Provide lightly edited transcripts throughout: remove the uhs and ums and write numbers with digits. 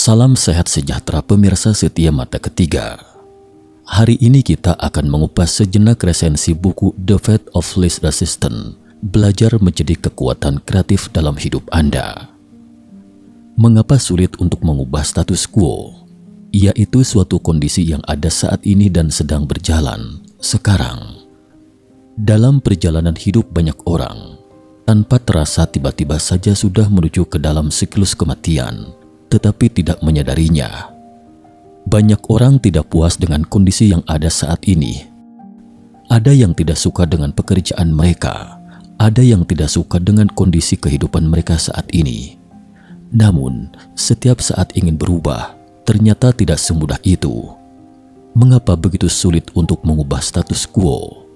Salam sehat sejahtera pemirsa setia mata ketiga. Hari ini kita akan mengupas sejenak resensi buku The Fate of Least Resistance, Belajar Menjadi Kekuatan Kreatif Dalam Hidup Anda. Mengapa sulit untuk mengubah status quo? Yaitu suatu kondisi yang ada saat ini dan sedang berjalan sekarang. Dalam perjalanan hidup banyak orang, tanpa terasa tiba-tiba saja sudah menuju ke dalam siklus kematian, tetapi tidak menyadarinya. Banyak orang tidak puas dengan kondisi yang ada saat ini. Ada yang tidak suka dengan pekerjaan mereka, ada yang tidak suka dengan kondisi kehidupan mereka saat ini. Namun, setiap saat ingin berubah, ternyata tidak semudah itu. Mengapa begitu sulit untuk mengubah status quo?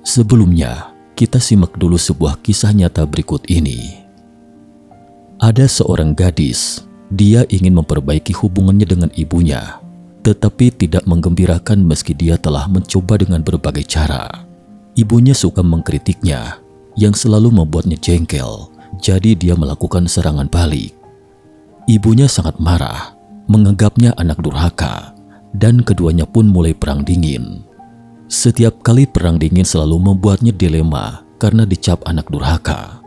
Sebelumnya, kita simak dulu sebuah kisah nyata berikut ini. Ada seorang gadis, dia ingin memperbaiki hubungannya dengan ibunya, tetapi tidak menggembirakan meski dia telah mencoba dengan berbagai cara. Ibunya suka mengkritiknya, yang selalu membuatnya jengkel, jadi dia melakukan serangan balik. Ibunya sangat marah, menganggapnya anak durhaka, dan keduanya pun mulai perang dingin. Setiap kali perang dingin selalu membuatnya dilema karena dicap anak durhaka.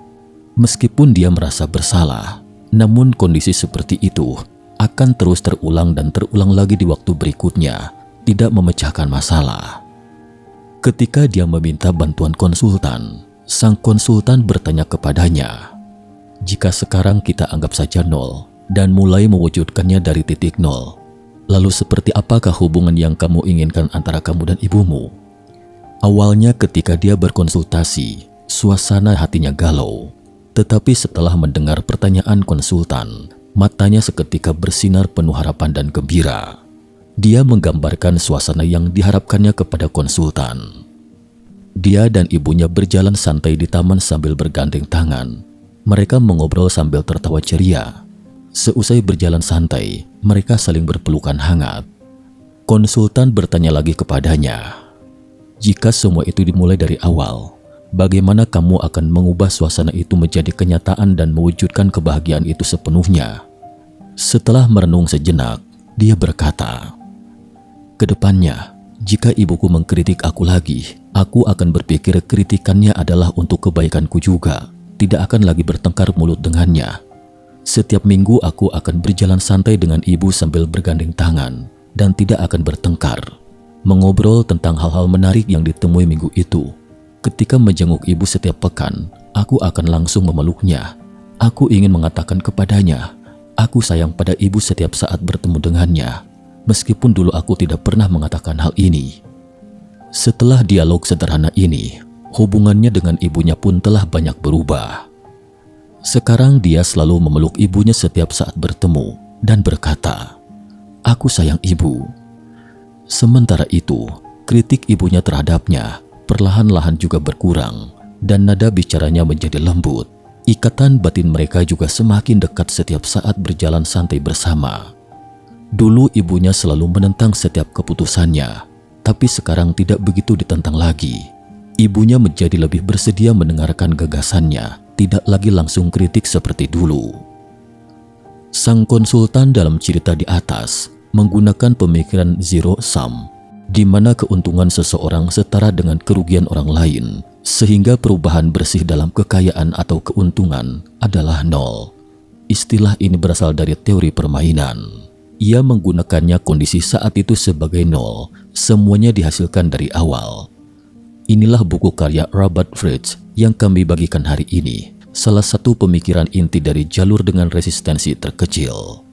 Meskipun dia merasa bersalah, namun kondisi seperti itu akan terus terulang dan terulang lagi di waktu berikutnya, tidak memecahkan masalah. Ketika dia meminta bantuan konsultan, sang konsultan bertanya kepadanya, "Jika sekarang kita anggap saja nol dan mulai mewujudkannya dari titik nol, lalu seperti apakah hubungan yang kamu inginkan antara kamu dan ibumu?" Awalnya ketika dia berkonsultasi, suasana hatinya galau. Tetapi setelah mendengar pertanyaan konsultan, matanya seketika bersinar penuh harapan dan gembira. Dia menggambarkan suasana yang diharapkannya kepada konsultan. Dia dan ibunya berjalan santai di taman sambil bergandeng tangan. Mereka mengobrol sambil tertawa ceria. Seusai berjalan santai, mereka saling berpelukan hangat. Konsultan bertanya lagi kepadanya, "Jika semua itu dimulai dari awal, bagaimana kamu akan mengubah suasana itu menjadi kenyataan dan mewujudkan kebahagiaan itu sepenuhnya?" Setelah merenung sejenak, dia berkata, "Kedepannya, jika ibuku mengkritik aku lagi, aku akan berpikir kritikannya adalah untuk kebaikanku juga, tidak akan lagi bertengkar mulut dengannya. Setiap minggu aku akan berjalan santai dengan ibu sambil bergandeng tangan, dan tidak akan bertengkar, mengobrol tentang hal-hal menarik yang ditemui minggu itu. Ketika menjenguk ibu setiap pekan, aku akan langsung memeluknya. Aku ingin mengatakan kepadanya, aku sayang pada ibu setiap saat bertemu dengannya, meskipun dulu aku tidak pernah mengatakan hal ini." Setelah dialog sederhana ini, hubungannya dengan ibunya pun telah banyak berubah. Sekarang dia selalu memeluk ibunya setiap saat bertemu dan berkata, "Aku sayang ibu." Sementara itu, kritik ibunya terhadapnya perlahan-lahan juga berkurang dan nada bicaranya menjadi lembut. Ikatan batin mereka juga semakin dekat setiap saat berjalan santai bersama. Dulu ibunya selalu menentang setiap keputusannya, tapi sekarang tidak begitu ditentang lagi. Ibunya menjadi lebih bersedia mendengarkan gagasannya, tidak lagi langsung kritik seperti dulu. Sang konsultan dalam cerita di atas menggunakan pemikiran zero sum, di mana keuntungan seseorang setara dengan kerugian orang lain, sehingga perubahan bersih dalam kekayaan atau keuntungan adalah nol. Istilah ini berasal dari teori permainan. Ia menggunakannya kondisi saat itu sebagai nol, semuanya dihasilkan dari awal. Inilah buku karya Robert Fritz yang kami bagikan hari ini, salah satu pemikiran inti dari jalur dengan resistensi terkecil.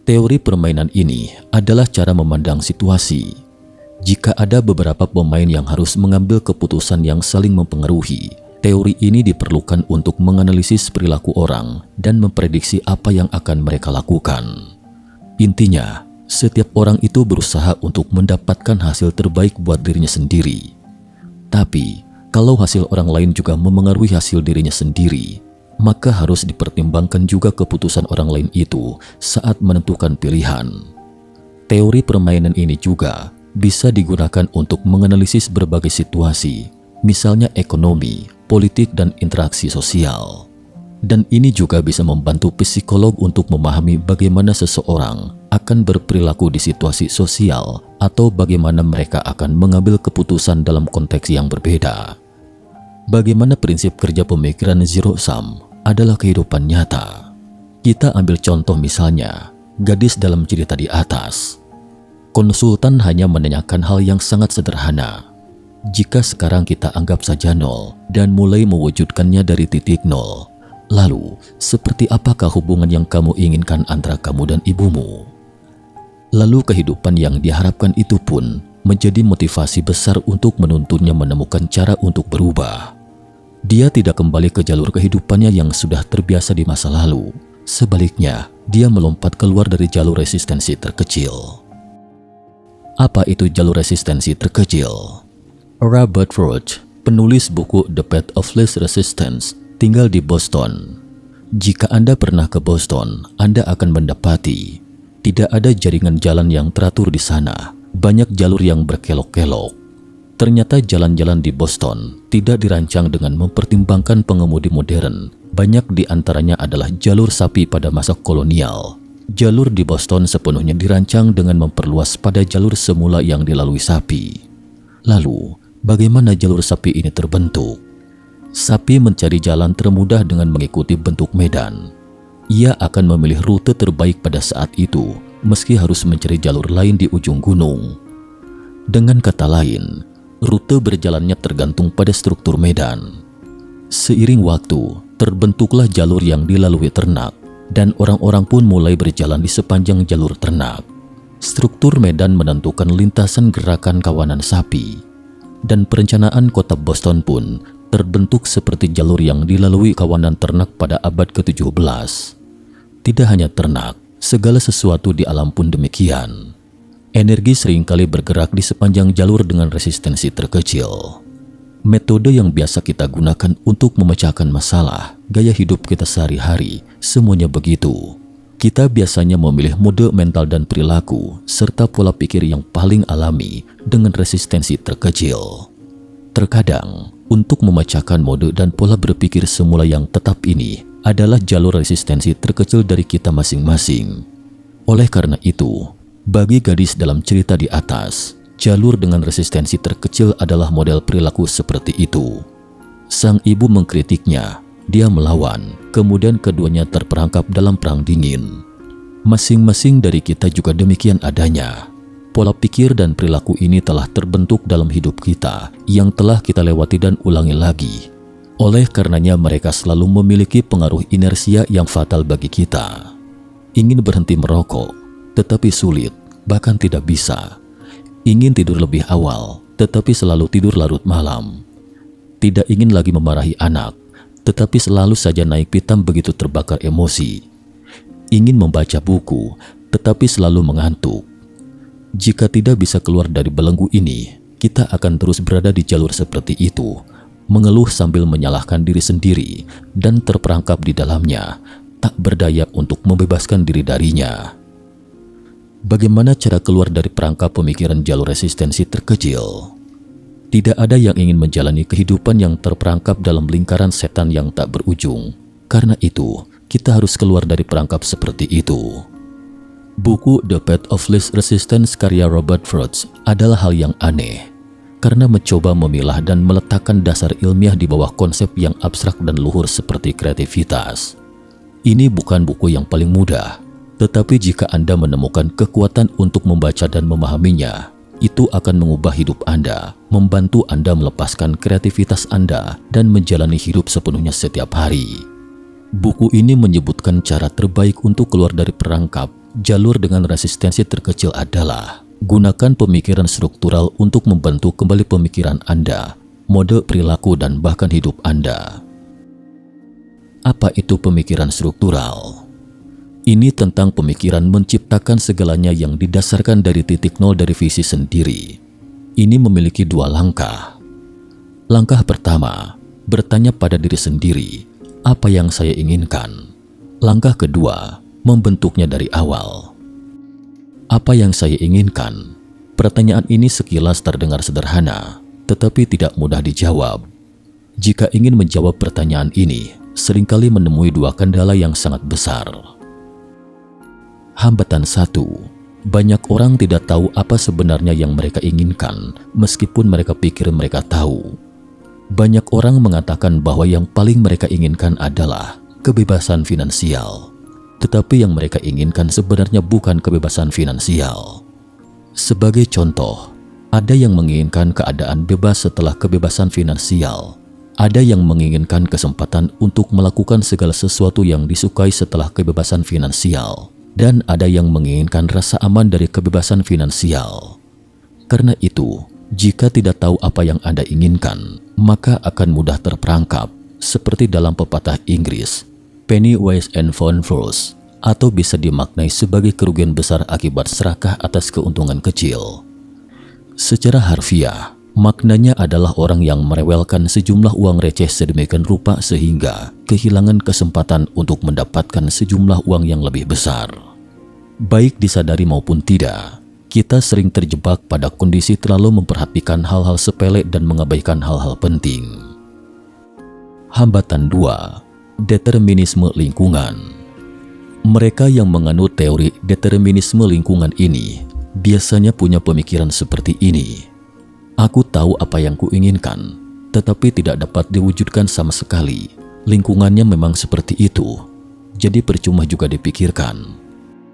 Teori permainan ini adalah cara memandang situasi. Jika ada beberapa pemain yang harus mengambil keputusan yang saling mempengaruhi, teori ini diperlukan untuk menganalisis perilaku orang dan memprediksi apa yang akan mereka lakukan. Intinya, setiap orang itu berusaha untuk mendapatkan hasil terbaik buat dirinya sendiri. Tapi, kalau hasil orang lain juga memengaruhi hasil dirinya sendiri, maka harus dipertimbangkan juga keputusan orang lain itu saat menentukan pilihan. Teori permainan ini juga bisa digunakan untuk menganalisis berbagai situasi, misalnya ekonomi, politik, dan interaksi sosial. Dan ini juga bisa membantu psikolog untuk memahami bagaimana seseorang akan berperilaku di situasi sosial atau bagaimana mereka akan mengambil keputusan dalam konteks yang berbeda. Bagaimana prinsip kerja pemikiran zero sum adalah kehidupan nyata. Kita ambil contoh misalnya, gadis dalam cerita di atas. Konsultan hanya menanyakan hal yang sangat sederhana. Jika sekarang kita anggap saja nol dan mulai mewujudkannya dari titik nol, lalu seperti apakah hubungan yang kamu inginkan antara kamu dan ibumu? Lalu kehidupan yang diharapkan itu pun menjadi motivasi besar untuk menuntunnya menemukan cara untuk berubah. Dia tidak kembali ke jalur kehidupannya yang sudah terbiasa di masa lalu. Sebaliknya, dia melompat keluar dari jalur resistensi terkecil. Apa itu jalur resistensi terkecil? Robert Frost, penulis buku The Path of Least Resistance, tinggal di Boston. Jika Anda pernah ke Boston, Anda akan mendapati tidak ada jaringan jalan yang teratur di sana. Banyak jalur yang berkelok-kelok. Ternyata jalan-jalan di Boston tidak dirancang dengan mempertimbangkan pengemudi modern. Banyak di antaranya adalah jalur sapi pada masa kolonial. Jalur di Boston sepenuhnya dirancang dengan memperluas pada jalur semula yang dilalui sapi. Lalu, bagaimana jalur sapi ini terbentuk? Sapi mencari jalan termudah dengan mengikuti bentuk medan. Ia akan memilih rute terbaik pada saat itu, meski harus mencari jalur lain di ujung gunung. Dengan kata lain, rute berjalannya tergantung pada struktur medan. Seiring waktu, terbentuklah jalur yang dilalui ternak, dan orang-orang pun mulai berjalan di sepanjang jalur ternak. Struktur medan menentukan lintasan gerakan kawanan sapi, dan perencanaan kota Boston pun terbentuk seperti jalur yang dilalui kawanan ternak pada abad ke-17. Tidak hanya ternak, segala sesuatu di alam pun demikian. Energi seringkali bergerak di sepanjang jalur dengan resistensi terkecil. Metode yang biasa kita gunakan untuk memecahkan masalah, gaya hidup kita sehari-hari, semuanya begitu. Kita biasanya memilih mode mental dan perilaku, serta pola pikir yang paling alami dengan resistensi terkecil. Terkadang, untuk memecahkan mode dan pola berpikir semula yang tetap ini adalah jalur resistensi terkecil dari kita masing-masing. Oleh karena itu, bagi gadis dalam cerita di atas, jalur dengan resistensi terkecil adalah model perilaku seperti itu. Sang ibu mengkritiknya, dia melawan, kemudian keduanya terperangkap dalam perang dingin. Masing-masing dari kita juga demikian adanya. Pola pikir dan perilaku ini telah terbentuk dalam hidup kita, yang telah kita lewati dan ulangi lagi. Oleh karenanya mereka selalu memiliki pengaruh inersia yang fatal bagi kita. Ingin berhenti merokok, tetapi sulit, bahkan tidak bisa. Ingin tidur lebih awal, tetapi selalu tidur larut malam. Tidak ingin lagi memarahi anak, tetapi selalu saja naik pitam begitu terbakar emosi. Ingin membaca buku, tetapi selalu mengantuk. Jika tidak bisa keluar dari belenggu ini, kita akan terus berada di jalur seperti itu, mengeluh sambil menyalahkan diri sendiri dan terperangkap di dalamnya, tak berdaya untuk membebaskan diri darinya. Bagaimana cara keluar dari perangkap pemikiran jalur resistensi terkecil? Tidak ada yang ingin menjalani kehidupan yang terperangkap dalam lingkaran setan yang tak berujung. Karena itu, kita harus keluar dari perangkap seperti itu. Buku The Path of Least Resistance karya Robert Frost adalah hal yang aneh, karena mencoba memilah dan meletakkan dasar ilmiah di bawah konsep yang abstrak dan luhur seperti kreativitas. Ini bukan buku yang paling mudah, tetapi jika Anda menemukan kekuatan untuk membaca dan memahaminya, itu akan mengubah hidup Anda, membantu Anda melepaskan kreativitas Anda dan menjalani hidup sepenuhnya setiap hari. Buku ini menyebutkan cara terbaik untuk keluar dari perangkap jalur dengan resistensi terkecil adalah gunakan pemikiran struktural untuk membentuk kembali pemikiran Anda, mode perilaku dan bahkan hidup Anda. Apa itu pemikiran struktural? Ini tentang pemikiran menciptakan segalanya yang didasarkan dari titik nol dari visi sendiri. Ini memiliki dua langkah. Langkah pertama, bertanya pada diri sendiri, apa yang saya inginkan? Langkah kedua, membentuknya dari awal. Apa yang saya inginkan? Pertanyaan ini sekilas terdengar sederhana, tetapi tidak mudah dijawab. Jika ingin menjawab pertanyaan ini, seringkali menemui dua kendala yang sangat besar. Hambatan 1, banyak orang tidak tahu apa sebenarnya yang mereka inginkan, meskipun mereka pikir mereka tahu. Banyak orang mengatakan bahwa yang paling mereka inginkan adalah kebebasan finansial, tetapi yang mereka inginkan sebenarnya bukan kebebasan finansial. Sebagai contoh, ada yang menginginkan keadaan bebas setelah kebebasan finansial. Ada yang menginginkan kesempatan untuk melakukan segala sesuatu yang disukai setelah kebebasan finansial. Dan ada yang menginginkan rasa aman dari kebebasan finansial. Karena itu, jika tidak tahu apa yang Anda inginkan, maka akan mudah terperangkap, seperti dalam pepatah Inggris, penny wise and pound foolish, atau bisa dimaknai sebagai kerugian besar akibat serakah atas keuntungan kecil. Secara harfiah, maknanya adalah orang yang merewelkan sejumlah uang receh sedemikian rupa sehingga kehilangan kesempatan untuk mendapatkan sejumlah uang yang lebih besar. Baik disadari maupun tidak, kita sering terjebak pada kondisi terlalu memperhatikan hal-hal sepele dan mengabaikan hal-hal penting. Hambatan 2, determinisme lingkungan. Mereka yang menganut teori determinisme lingkungan ini biasanya punya pemikiran seperti ini. Aku tahu apa yang kuinginkan, tetapi tidak dapat diwujudkan sama sekali. Lingkungannya memang seperti itu, jadi percuma juga dipikirkan.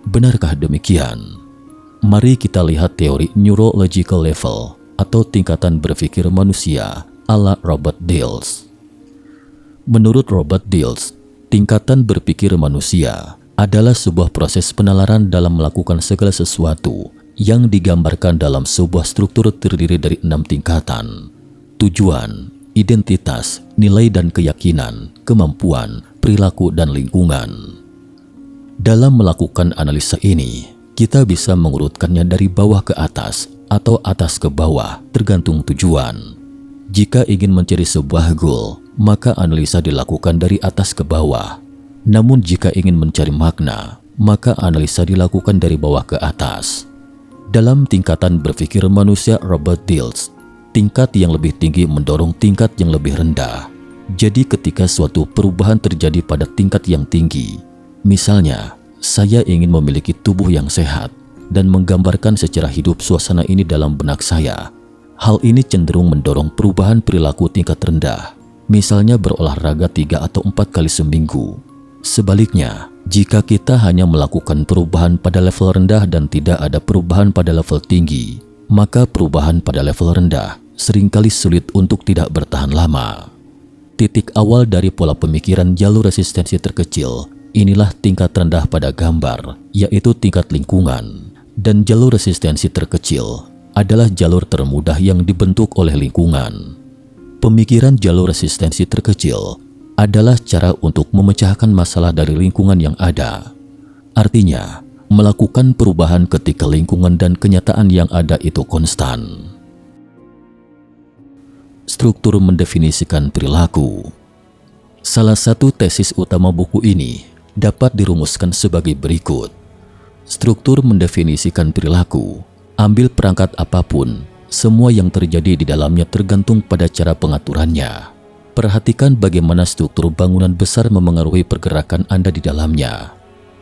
Benarkah demikian? Mari kita lihat teori neurological level atau tingkatan berpikir manusia ala Robert Dills. Menurut Robert Dills, tingkatan berpikir manusia adalah sebuah proses penalaran dalam melakukan segala sesuatu yang digambarkan dalam sebuah struktur terdiri dari 6 tingkatan: tujuan, identitas, nilai dan keyakinan, kemampuan, perilaku, dan lingkungan. Dalam melakukan analisa ini, kita bisa mengurutkannya dari bawah ke atas atau atas ke bawah tergantung tujuan. Jika ingin mencari sebuah goal, maka analisa dilakukan dari atas ke bawah. Namun jika ingin mencari makna, maka analisa dilakukan dari bawah ke atas. Dalam tingkatan berpikir manusia Robert Dills, tingkat yang lebih tinggi mendorong tingkat yang lebih rendah. Jadi ketika suatu perubahan terjadi pada tingkat yang tinggi, misalnya saya ingin memiliki tubuh yang sehat dan menggambarkan secara hidup suasana ini dalam benak saya, hal ini cenderung mendorong perubahan perilaku tingkat rendah, misalnya berolahraga 3 atau 4 kali seminggu. Sebaliknya, jika kita hanya melakukan perubahan pada level rendah dan tidak ada perubahan pada level tinggi, maka perubahan pada level rendah seringkali sulit untuk tidak bertahan lama. Titik awal dari pola pemikiran jalur resistensi terkecil, inilah tingkat rendah pada gambar, yaitu tingkat lingkungan. Dan jalur resistensi terkecil adalah jalur termudah yang dibentuk oleh lingkungan. Pemikiran jalur resistensi terkecil adalah cara untuk memecahkan masalah dari lingkungan yang ada. Artinya, melakukan perubahan ketika lingkungan dan kenyataan yang ada itu konstan. Struktur mendefinisikan perilaku. Salah satu tesis utama buku ini dapat dirumuskan sebagai berikut. Struktur mendefinisikan perilaku. Ambil perangkat apapun, semua yang terjadi di dalamnya tergantung pada cara pengaturannya. Perhatikan bagaimana struktur bangunan besar memengaruhi pergerakan Anda di dalamnya.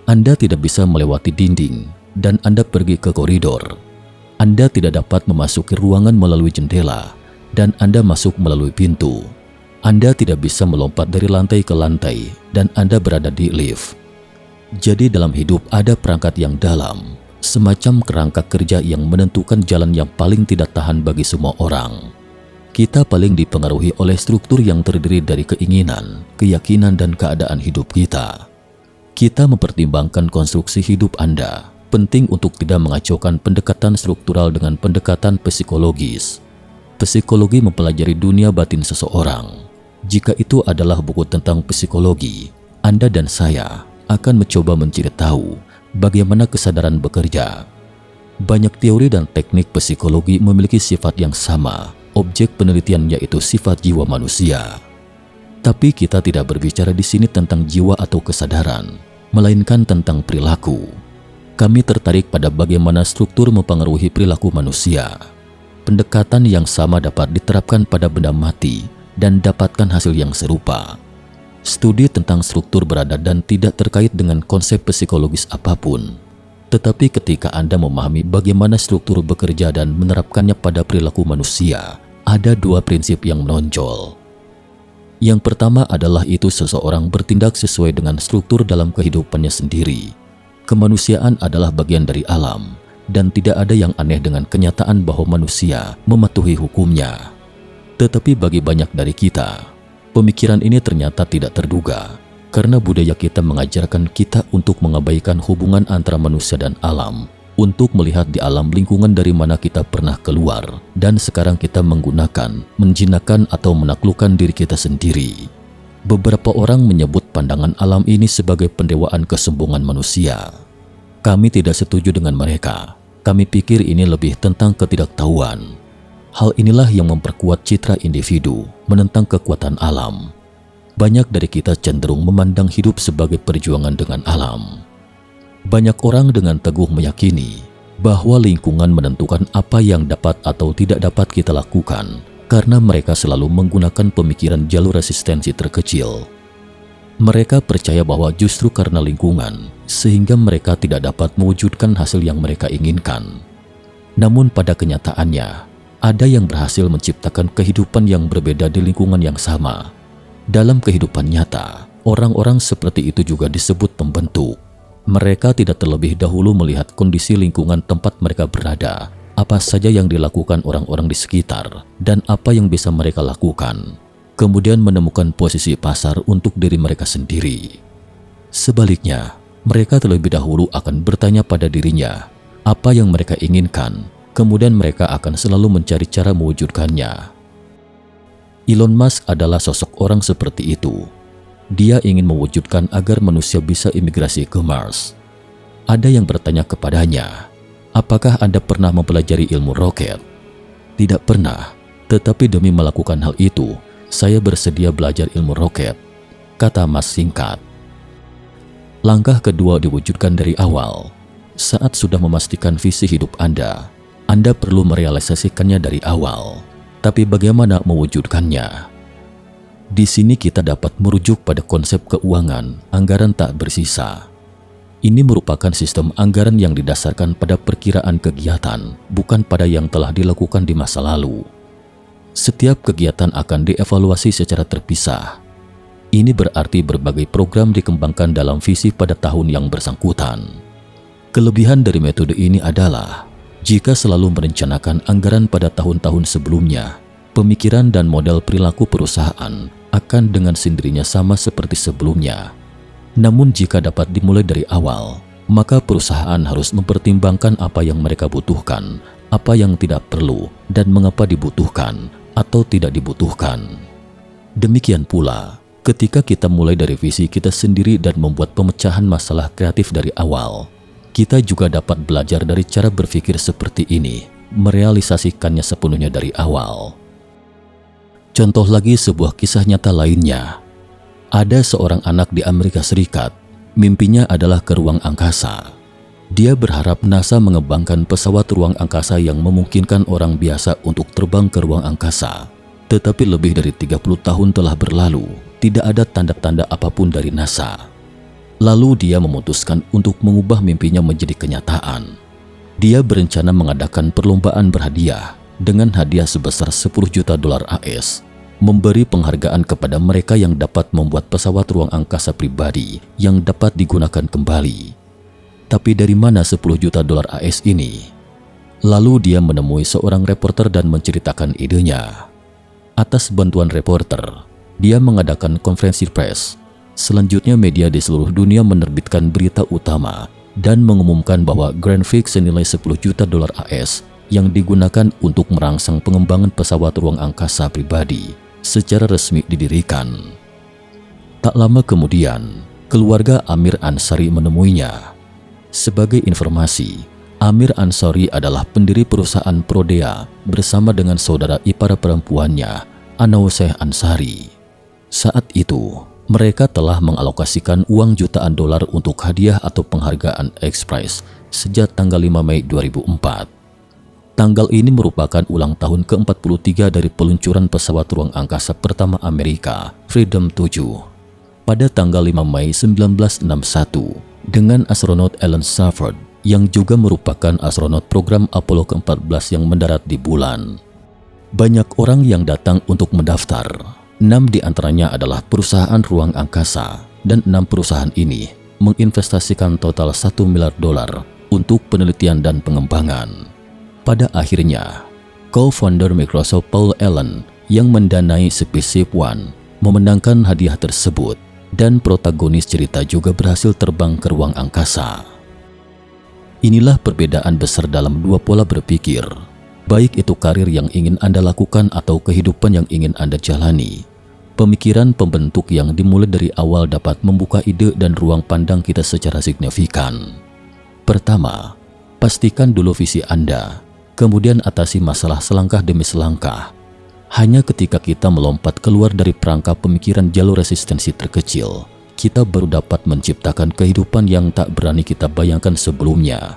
Anda tidak bisa melewati dinding dan Anda pergi ke koridor. Anda tidak dapat memasuki ruangan melalui jendela dan Anda masuk melalui pintu. Anda tidak bisa melompat dari lantai ke lantai dan Anda berada di lift. Jadi dalam hidup ada perangkat yang dalam, semacam kerangka kerja yang menentukan jalan yang paling tidak tahan bagi semua orang. Kita paling dipengaruhi oleh struktur yang terdiri dari keinginan, keyakinan, dan keadaan hidup kita. Kita mempertimbangkan konstruksi hidup Anda. Penting untuk tidak mengacaukan pendekatan struktural dengan pendekatan psikologis. Psikologi mempelajari dunia batin seseorang. Jika itu adalah buku tentang psikologi, Anda dan saya akan mencoba mencari tahu bagaimana kesadaran bekerja. Banyak teori dan teknik psikologi memiliki sifat yang sama. Objek penelitian yaitu sifat jiwa manusia. Tapi kita tidak berbicara di sini tentang jiwa atau kesadaran, melainkan tentang perilaku. Kami tertarik pada bagaimana struktur mempengaruhi perilaku manusia. Pendekatan yang sama dapat diterapkan pada benda mati dan dapatkan hasil yang serupa. Studi tentang struktur berada dan tidak terkait dengan konsep psikologis apapun. Tetapi ketika Anda memahami bagaimana struktur bekerja dan menerapkannya pada perilaku manusia, ada dua prinsip yang menonjol. Yang pertama adalah itu seseorang bertindak sesuai dengan struktur dalam kehidupannya sendiri. Kemanusiaan adalah bagian dari alam, dan tidak ada yang aneh dengan kenyataan bahwa manusia mematuhi hukumnya. Tetapi bagi banyak dari kita, pemikiran ini ternyata tidak terduga, karena budaya kita mengajarkan kita untuk mengabaikan hubungan antara manusia dan alam, untuk melihat di alam lingkungan dari mana kita pernah keluar, dan sekarang kita menggunakan, menjinakkan atau menaklukkan diri kita sendiri. Beberapa orang menyebut pandangan alam ini sebagai pendewaan kesombongan manusia. Kami tidak setuju dengan mereka. Kami pikir ini lebih tentang ketidaktahuan. Hal inilah yang memperkuat citra individu menentang kekuatan alam. Banyak dari kita cenderung memandang hidup sebagai perjuangan dengan alam. Banyak orang dengan teguh meyakini bahwa lingkungan menentukan apa yang dapat atau tidak dapat kita lakukan karena mereka selalu menggunakan pemikiran jalur resistensi terkecil. Mereka percaya bahwa justru karena lingkungan sehingga mereka tidak dapat mewujudkan hasil yang mereka inginkan. Namun pada kenyataannya, ada yang berhasil menciptakan kehidupan yang berbeda di lingkungan yang sama. Dalam kehidupan nyata, orang-orang seperti itu juga disebut pembentuk. Mereka tidak terlebih dahulu melihat kondisi lingkungan tempat mereka berada, apa saja yang dilakukan orang-orang di sekitar, dan apa yang bisa mereka lakukan. Kemudian menemukan posisi pasar untuk diri mereka sendiri. Sebaliknya, mereka terlebih dahulu akan bertanya pada dirinya, apa yang mereka inginkan, kemudian mereka akan selalu mencari cara mewujudkannya. Elon Musk adalah sosok orang seperti itu. Dia ingin mewujudkan agar manusia bisa imigrasi ke Mars. Ada yang bertanya kepadanya, apakah Anda pernah mempelajari ilmu roket? Tidak pernah, tetapi demi melakukan hal itu, saya bersedia belajar ilmu roket, kata Musk singkat. Langkah kedua diwujudkan dari awal. Saat sudah memastikan visi hidup Anda perlu merealisasikannya dari awal. Tapi bagaimana mewujudkannya? Di sini kita dapat merujuk pada konsep keuangan, anggaran tak bersisa. Ini merupakan sistem anggaran yang didasarkan pada perkiraan kegiatan, bukan pada yang telah dilakukan di masa lalu. Setiap kegiatan akan dievaluasi secara terpisah. Ini berarti berbagai program dikembangkan dalam visi pada tahun yang bersangkutan. Kelebihan dari metode ini adalah, jika selalu merencanakan anggaran pada tahun-tahun sebelumnya, pemikiran dan model perilaku perusahaan akan dengan sendirinya sama seperti sebelumnya. Namun jika dapat dimulai dari awal, maka perusahaan harus mempertimbangkan apa yang mereka butuhkan, apa yang tidak perlu, dan mengapa dibutuhkan atau tidak dibutuhkan. Demikian pula, ketika kita mulai dari visi kita sendiri dan membuat pemecahan masalah kreatif dari awal, kita juga dapat belajar dari cara berpikir seperti ini, merealisasikannya sepenuhnya dari awal. Contoh lagi sebuah kisah nyata lainnya. Ada seorang anak di Amerika Serikat, mimpinya adalah ke ruang angkasa. Dia berharap NASA mengembangkan pesawat ruang angkasa yang memungkinkan orang biasa untuk terbang ke ruang angkasa. Tetapi lebih dari 30 tahun telah berlalu, tidak ada tanda-tanda apapun dari NASA. Lalu dia memutuskan untuk mengubah mimpinya menjadi kenyataan. Dia berencana mengadakan perlombaan berhadiah dengan hadiah sebesar 10 juta dolar AS, memberi penghargaan kepada mereka yang dapat membuat pesawat ruang angkasa pribadi yang dapat digunakan kembali. Tapi dari mana 10 juta dolar AS ini? Lalu dia menemui seorang reporter dan menceritakan idenya. Atas bantuan reporter, dia mengadakan konferensi pers. Selanjutnya media di seluruh dunia menerbitkan berita utama dan mengumumkan bahwa Grand Fix senilai 10 juta dolar AS yang digunakan untuk merangsang pengembangan pesawat ruang angkasa pribadi secara resmi didirikan. Tak lama kemudian, keluarga Amir Ansari menemuinya. Sebagai informasi, Amir Ansari adalah pendiri perusahaan Prodea bersama dengan saudara ipar perempuannya, Anauseh Ansari. Saat itu, mereka telah mengalokasikan uang jutaan dolar untuk hadiah atau penghargaan X-Prize sejak tanggal 5 Mei 2004. Tanggal ini merupakan ulang tahun ke-43 dari peluncuran pesawat ruang angkasa pertama Amerika, Freedom 7. pada tanggal 5 Mei 1961 dengan astronot Alan Shepard yang juga merupakan astronot program Apollo ke-14 yang mendarat di bulan. Banyak orang yang datang untuk mendaftar. 6 di antaranya adalah perusahaan ruang angkasa, dan 6 perusahaan ini menginvestasikan total $1 miliar untuk penelitian dan pengembangan. Pada akhirnya, co-founder Microsoft Paul Allen yang mendanai SpaceShip One memenangkan hadiah tersebut, dan protagonis cerita juga berhasil terbang ke ruang angkasa. Inilah perbedaan besar dalam dua pola berpikir, baik itu karir yang ingin Anda lakukan atau kehidupan yang ingin Anda jalani. Pemikiran pembentuk yang dimulai dari awal dapat membuka ide dan ruang pandang kita secara signifikan. Pertama, pastikan dulu visi Anda, kemudian atasi masalah selangkah demi selangkah. Hanya ketika kita melompat keluar dari perangkap pemikiran jalur resistensi terkecil, kita baru dapat menciptakan kehidupan yang tak berani kita bayangkan sebelumnya.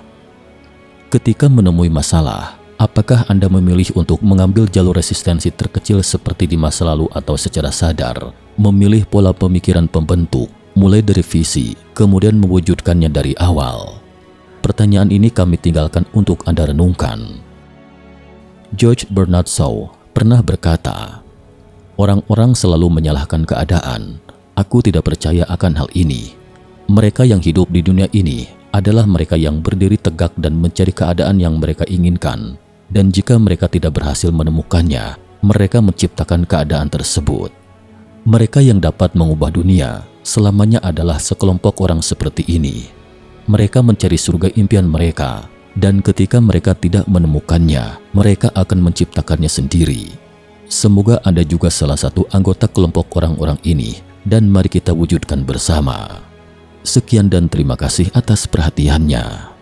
Ketika menemui masalah, apakah Anda memilih untuk mengambil jalur resistensi terkecil seperti di masa lalu atau secara sadar, memilih pola pemikiran pembentuk, mulai dari visi, kemudian mewujudkannya dari awal? Pertanyaan ini kami tinggalkan untuk Anda renungkan. George Bernard Shaw pernah berkata, "Orang-orang selalu menyalahkan keadaan. Aku tidak percaya akan hal ini. Mereka yang hidup di dunia ini adalah mereka yang berdiri tegak dan mencari keadaan yang mereka inginkan. Dan jika mereka tidak berhasil menemukannya, mereka menciptakan keadaan tersebut. Mereka yang dapat mengubah dunia selamanya adalah sekelompok orang seperti ini. Mereka mencari surga impian mereka, dan ketika mereka tidak menemukannya, mereka akan menciptakannya sendiri. Semoga Anda juga salah satu anggota kelompok orang-orang ini, dan mari kita wujudkan bersama." Sekian dan terima kasih atas perhatiannya.